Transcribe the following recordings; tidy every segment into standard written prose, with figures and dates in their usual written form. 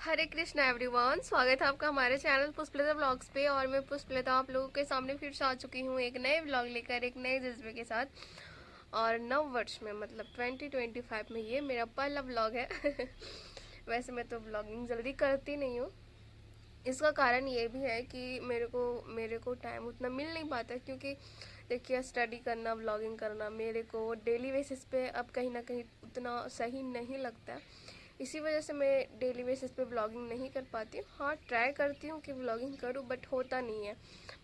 हरे Krishna everyone, स्वागत है आपका हमारे चैनल पुष्पलता ब्लॉग्स पे। और मैं पुष्पलता आप लोगों के सामने फिर से आ चुकी हूँ एक नए ब्लॉग लेकर, एक नए जज्बे के साथ। और नव वर्ष में मतलब 2025 में ये मेरा पहला ब्लॉग है। वैसे मैं तो ब्लॉगिंग जल्दी करती नहीं हूँ। इसका कारण ये भी है कि मेरे को टाइम उतना मिल नहीं पाता, क्योंकि देखिए स्टडी करना, ब्लॉगिंग करना मेरे को डेली बेसिस पे अब कहीं ना कहीं उतना सही नहीं लगता है। इसी वजह से मैं डेली बेसिस पे ब्लॉगिंग नहीं कर पाती हूँ। हाँ, ट्राई करती हूँ कि ब्लॉगिंग करूँ, बट होता नहीं है।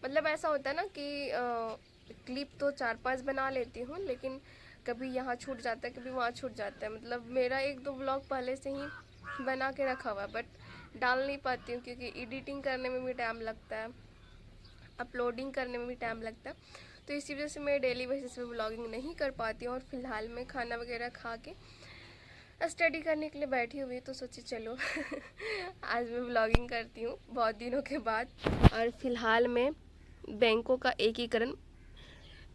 मतलब ऐसा होता है ना कि क्लिप तो 4-5 बना लेती हूँ, लेकिन कभी यहाँ छूट जाता है, कभी वहाँ छूट जाता है। मतलब मेरा 1-2 ब्लॉग पहले से ही बना के रखा हुआ है, बट डाल नहीं पाती हूँ क्योंकि एडिटिंग करने में भी टाइम लगता है, अपलोडिंग करने में भी टाइम लगता है। तो इसी वजह से मैं डेली बेसिस पे ब्लॉगिंग नहीं कर पाती हूँ। और फिलहाल मैं खाना वगैरह खा के स्टडी करने के लिए बैठी हुई, तो सोची चलो आज मैं ब्लॉगिंग करती हूँ बहुत दिनों के बाद। और फिलहाल मैं बैंकों का एकीकरण,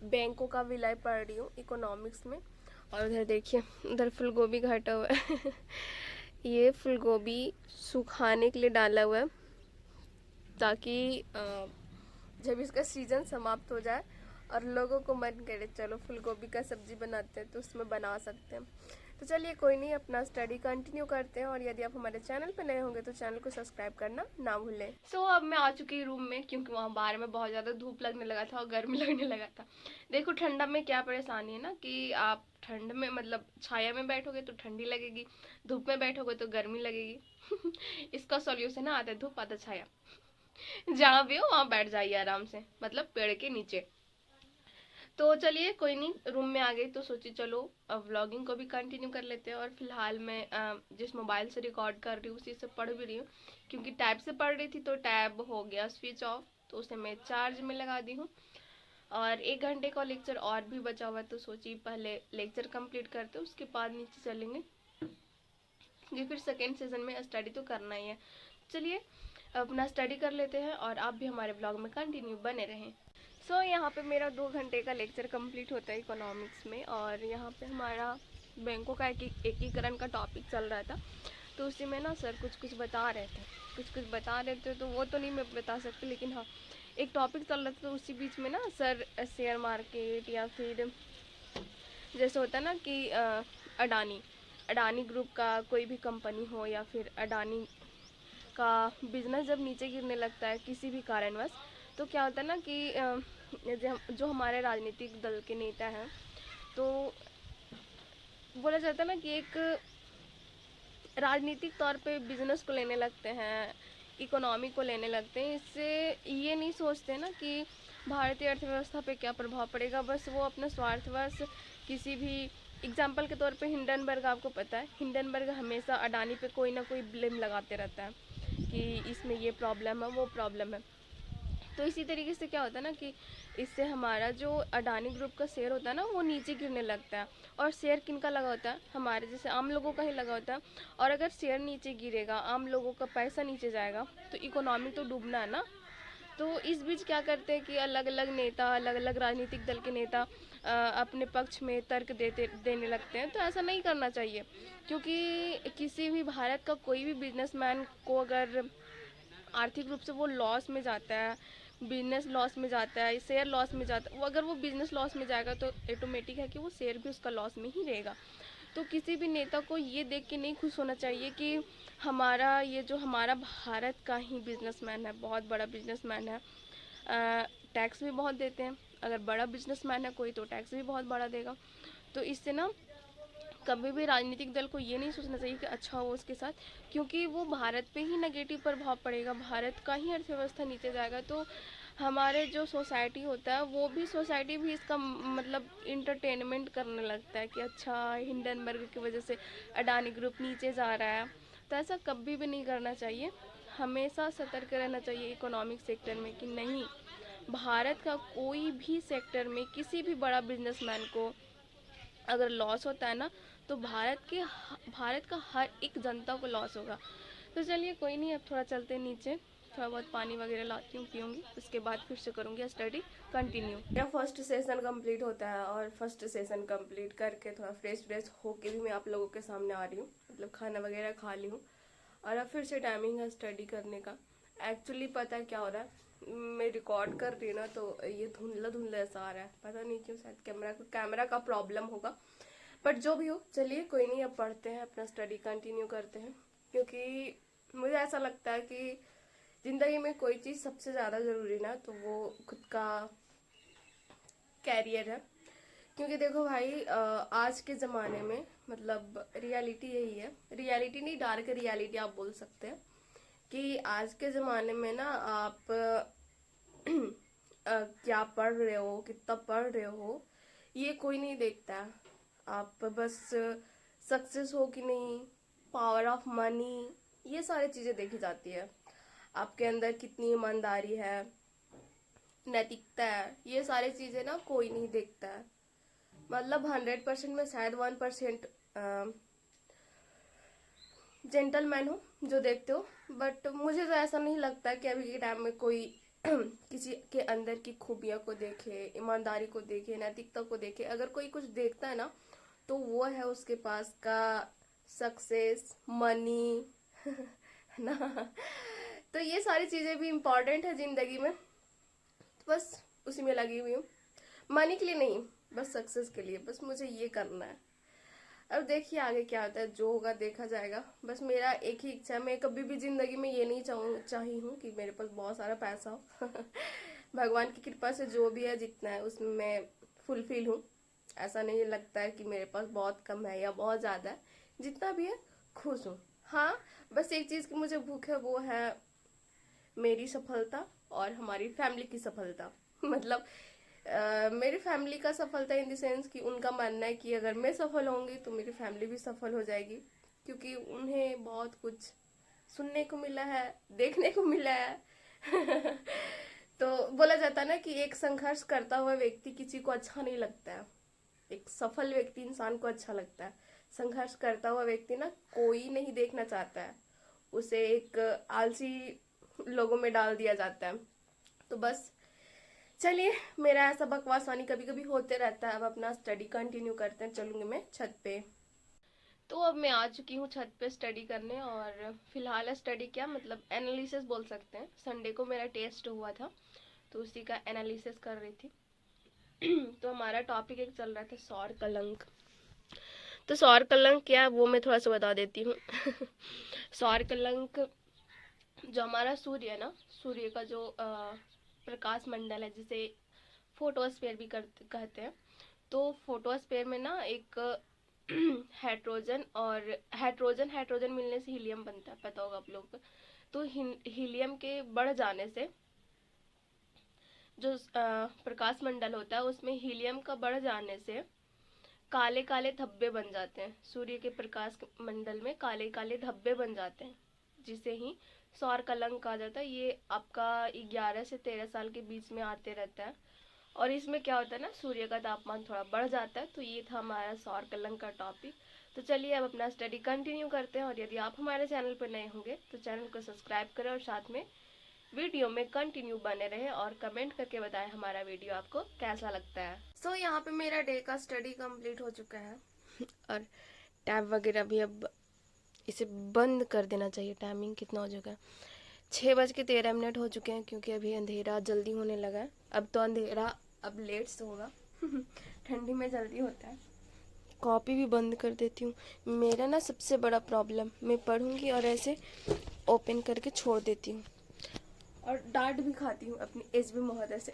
बैंकों का विलय पढ़ रही हूँ इकोनॉमिक्स में। और उधर देखिए, उधर फूल गोभी घटा हुआ है। ये फूल गोभी सुखाने के लिए डाला हुआ है, ताकि जब इसका सीज़न समाप्त हो जाए और लोगों को मन करे चलो फूल गोभी का सब्जी बनाते हैं, तो उसमें बना सकते हैं। तो चलिए कोई नहीं, अपना स्टडी कंटिन्यू करते हैं। और यदि आप हमारे चैनल पर नए होंगे तो चैनल को सब्सक्राइब करना ना भूलें। अब मैं आ चुकी रूम में, क्योंकि वहाँ बाहर में बहुत ज़्यादा धूप लगने लगा था और गर्मी लगने लगा था। देखो ठंडा में क्या परेशानी है ना, कि आप ठंड में मतलब छाया में बैठोगे तो ठंडी लगेगी, धूप में बैठोगे तो गर्मी लगेगी। इसका सॉल्यूशन है आधा धूप आधा छाया। जहाँ भी हो वहाँ बैठ जाइए आराम से, मतलब पेड़ के नीचे। तो चलिए कोई नहीं, रूम में आ गई तो सोची चलो अब व्लॉगिंग को भी कंटिन्यू कर लेते हैं। और फिलहाल मैं जिस मोबाइल से रिकॉर्ड कर रही हूँ उसी से पढ़ भी रही हूँ, क्योंकि टैब से पढ़ रही थी तो टैब हो गया स्विच ऑफ, तो उसे मैं चार्ज में लगा दी हूँ। और 1 घंटे का लेक्चर और भी बचा हुआ है, तो सोची पहले लेक्चर कंप्लीट करते उसके बाद नीचे चलेंगे, क्योंकि फिर सेकेंड सीजन में स्टडी तो करना ही है। चलिए अपना स्टडी कर लेते हैं और आप भी हमारे ब्लॉग में कंटिन्यू बने रहें। यहाँ पे मेरा 2 घंटे का लेक्चर कंप्लीट होता है इकोनॉमिक्स में, और यहाँ पे हमारा बैंकों का एकीकरण का टॉपिक चल रहा था। तो उसी में ना सर कुछ कुछ बता रहे थे, तो वो तो नहीं मैं बता सकती, लेकिन हाँ एक टॉपिक चल रहा था। तो उसी बीच में ना सर शेयर मार्केट, या फिर जैसे होता है ना कि अडानी अडानी ग्रुप का कोई भी कंपनी हो, या फिर अडानी का बिजनेस जब नीचे गिरने लगता है किसी भी कारणवश, तो क्या होता है ना कि जो हमारे राजनीतिक दल के नेता हैं, तो बोला जाता है ना कि एक राजनीतिक तौर पे बिजनेस को लेने लगते हैं, इकोनॉमी को लेने लगते हैं। इससे ये नहीं सोचते ना कि भारतीय अर्थव्यवस्था पे क्या प्रभाव पड़ेगा, बस वो अपने स्वार्थवश किसी भी एग्जाम्पल के तौर पे हिंडनबर्ग, आपको पता है हिंडनबर्ग हमेशा अडानी पे कोई ना कोई ब्लेम लगाते रहता है कि इसमें ये प्रॉब्लम है वो प्रॉब्लम है। तो इसी तरीके से क्या होता है ना कि इससे हमारा जो अडानी ग्रुप का शेयर होता है ना वो नीचे गिरने लगता है। और शेयर किनका लगा होता है? हमारे जैसे आम लोगों का ही लगा होता है। और अगर शेयर नीचे गिरेगा, आम लोगों का पैसा नीचे जाएगा, तो इकोनॉमी तो डूबना है ना। तो इस बीच क्या करते हैं कि अलग अलग नेता, अलग अलग राजनीतिक दल के नेता अपने पक्ष में तर्क देने लगते हैं। तो ऐसा नहीं करना चाहिए, क्योंकि किसी भी भारत का कोई भी बिजनेसमैन को अगर आर्थिक रूप से वो लॉस में जाता है, बिजनेस लॉस में जाता है, शेयर लॉस में जाता है, वो अगर वो बिजनेस लॉस में जाएगा तो ऑटोमेटिक है कि वो शेयर भी उसका लॉस में ही रहेगा। तो किसी भी नेता को ये देख के नहीं खुश होना चाहिए कि हमारा भारत का ही बिजनेसमैन है, बहुत बड़ा बिजनेसमैन है, टैक्स भी बहुत देते हैं। अगर बड़ा बिजनेसमैन है कोई तो टैक्स भी बहुत बड़ा देगा। तो इससे ना कभी भी राजनीतिक दल को ये नहीं सोचना चाहिए कि अच्छा हो उसके साथ, क्योंकि वो भारत पे ही नेगेटिव प्रभाव पड़ेगा, भारत का ही अर्थव्यवस्था नीचे जाएगा। तो हमारे जो सोसाइटी होता है वो भी सोसाइटी भी इसका मतलब इंटरटेनमेंट करने लगता है कि अच्छा हिंडनबर्ग की वजह से अडानी ग्रुप नीचे जा रहा है। तो ऐसा कभी भी नहीं करना चाहिए, हमेशा सतर्क रहना चाहिए इकोनॉमिक सेक्टर में कि नहीं, भारत का कोई भी सेक्टर में किसी भी बड़ा बिजनेसमैन को अगर लॉस होता है ना, तो भारत का हर एक जनता को लॉस होगा। तो चलिए कोई नहीं, अब थोड़ा चलते नीचे, थोड़ा बहुत पानी वगैरह लाती हूँ, पीऊँगी, उसके बाद फिर से करूँगी स्टडी कंटिन्यू। मेरा फर्स्ट सेशन कंप्लीट होता है, और फर्स्ट सेशन कंप्लीट करके थोड़ा फ्रेश होके भी मैं आप लोगों के सामने आ रही हूँ। मतलब खाना वगैरह खा ली हूँ, और अब फिर से टाइमिंग है स्टडी करने का। एक्चुअली पता है क्या हो रहा है, मैं रिकॉर्ड कर रही हूँ ना तो ये धुंधला धुंधला ऐसा आ रहा है, पता नहीं क्यों, शायद कैमरा का प्रॉब्लम होगा। बट जो भी हो, चलिए कोई नहीं, अब पढ़ते हैं, अपना स्टडी कंटिन्यू करते हैं। क्योंकि मुझे ऐसा लगता है कि ज़िंदगी में कोई चीज़ सबसे ज़्यादा ज़रूरी ना तो वो खुद का कैरियर है। क्योंकि देखो भाई, आज के ज़माने में मतलब रियलिटी यही है, रियलिटी नहीं, डार्क रियलिटी आप बोल सकते हैं कि आज के ज़माने में ना आप क्या पढ़ रहे हो, कितना पढ़ रहे हो, ये कोई नहीं देखता है। आप बस सक्सेस हो कि नहीं, पावर ऑफ मनी, ये सारी चीज़ें देखी जाती है। आपके अंदर कितनी ईमानदारी है, नैतिकता है, ये सारी चीज़ें ना कोई नहीं देखता है। मतलब 100% में शायद 1% जेंटलमैन हो जो देखते हो। बट मुझे तो ऐसा नहीं लगता कि अभी के टाइम में कोई किसी के अंदर की खूबियों को देखे, ईमानदारी को देखे, नैतिकता को देखे। अगर कोई कुछ देखता है ना तो वो है उसके पास का सक्सेस, मनी है ना। तो ये सारी चीज़ें भी इम्पोर्टेंट है ज़िंदगी में, तो बस उसी में लगी हुई हूँ। मनी के लिए नहीं, बस सक्सेस के लिए, बस मुझे ये करना है। अब देखिए आगे क्या होता है, जो होगा देखा जाएगा। बस मेरा एक ही इच्छा है, मैं कभी भी जिंदगी में ये नहीं चाही हूँ कि मेरे पास बहुत सारा पैसा हो। भगवान की कृपा से जो भी है, जितना है उसमें मैं फुलफिल हूँ। ऐसा नहीं लगता है कि मेरे पास बहुत कम है या बहुत ज़्यादा है, जितना भी है खुश हूँ। हाँ, बस एक चीज़ की मुझे भूख है, वो है मेरी सफलता और हमारी फैमिली की सफलता। मतलब मेरी फैमिली का सफलता इन द सेंस कि उनका मानना है कि अगर मैं सफल होंगी तो मेरी फैमिली भी सफल हो जाएगी। क्योंकि उन्हें बहुत कुछ सुनने को मिला है, देखने को मिला है। तो बोला जाता है ना कि एक संघर्ष करता हुआ व्यक्ति किसी को अच्छा नहीं लगता है, एक सफल व्यक्ति इंसान को अच्छा लगता है। संघर्ष करता हुआ व्यक्ति ना कोई नहीं देखना चाहता है, उसे एक आलसी लोगों में डाल दिया जाता है। तो बस चलिए, मेरा ऐसा बकवास वानी कभी कभी होते रहता है। अब अपना स्टडी कंटिन्यू करते हैं, चलूंगी मैं छत पे। तो अब मैं आ चुकी हूँ छत पे स्टडी करने, और फिलहाल स्टडी क्या मतलब एनालिसिस बोल सकते हैं। संडे को मेरा टेस्ट हुआ था तो उसी का एनालिसिस कर रही थी। तो हमारा टॉपिक एक चल रहा था सौर कलंक। तो सौर कलंक क्या है वो मैं थोड़ा सा बता देती हूँ। सौर कलंक, जो हमारा सूर्य है ना, सूर्य का जो प्रकाश मंडल है, जिसे फोटोस्फीयर भी कहते हैं। तो फोटोस्फीयर में ना एक हाइड्रोजन और हाइड्रोजन मिलने से हीलियम बनता है, पता होगा आप लोग को। तो हीलियम के बढ़ जाने से जो प्रकाश मंडल होता है उसमें हीलियम का बढ़ जाने से काले काले धब्बे बन जाते हैं। सूर्य के प्रकाश मंडल में काले काले धब्बे बन जाते हैं, जिसे ही सौर कलंक कहा जाता है। ये आपका 11 से 13 साल के बीच में आते रहता है। और इसमें क्या होता है ना, सूर्य का तापमान थोड़ा बढ़ जाता है। तो ये था हमारा सौर कलंक का टॉपिक। तो चलिए अब अपना स्टडी कंटिन्यू करते हैं। और यदि आप हमारे चैनल पर नए होंगे तो चैनल को सब्सक्राइब करें और साथ में वीडियो में कंटिन्यू बने रहे, और कमेंट करके बताएं हमारा वीडियो आपको कैसा लगता है। सो यहाँ पे मेरा डे का स्टडी कंप्लीट हो चुका है। और टैब वगैरह भी अब इसे बंद कर देना चाहिए। टाइमिंग कितना हो चुका है, 6:13 हो चुके हैं। क्योंकि अभी अंधेरा जल्दी होने लगा है। अब तो अंधेरा अब लेट से होगा। ठंडी में जल्दी होता है। कॉपी भी बंद कर देती हूँ। मेरा ना सबसे बड़ा प्रॉब्लम, मैं पढ़ूंगी और ऐसे ओपन करके छोड़ देती हूँ, और डांट भी खाती हूँ अपनी एचबी महोदय से।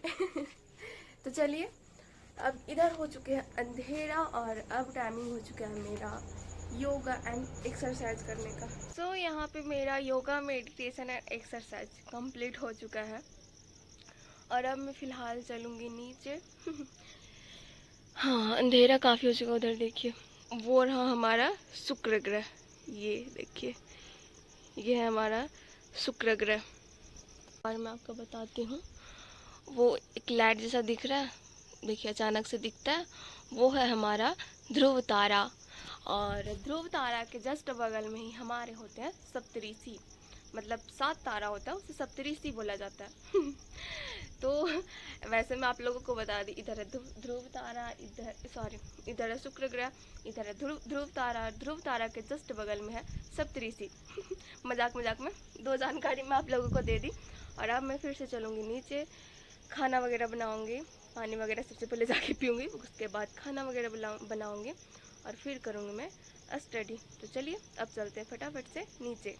तो चलिए, अब इधर हो चुके हैं अंधेरा, और अब टाइमिंग हो चुका है मेरा योगा एंड एक्सरसाइज करने का। सो यहाँ पे मेरा yoga, meditation and exercise complete हो चुका है। और अब मैं फ़िलहाल चलूँगी नीचे। हाँ, अंधेरा काफ़ी हो चुका। उधर देखिए, वो रहा हमारा शुक्र ग्रह। ये देखिए, ये है हमारा शुक्र ग्रह। और मैं आपको बताती हूँ, वो एक लाइट जैसा दिख रहा है, देखिए अचानक से दिखता है, वो है हमारा ध्रुव तारा। और ध्रुव तारा के जस्ट बगल में ही हमारे होते हैं सप्तऋषि। मतलब 7 तारा होता है उसे सप्तऋषि बोला जाता है। तो वैसे मैं आप लोगों को बता दी, इधर है ध्रुव तारा, इधर है शुक्र ग्रह, इधर है ध्रुव तारा के जस्ट बगल में है सप्तऋषि। मजाक मजाक में 2 जानकारी मैं आप लोगों को दे दी। और अब मैं फिर से चलूँगी नीचे, खाना वगैरह बनाऊँगी, पानी वगैरह सबसे पहले जाके पीऊँगी, उसके बाद खाना वगैरह बनाऊँगी और फिर करूँगी मैं स्टडी। तो चलिए अब चलते हैं फटाफट से नीचे।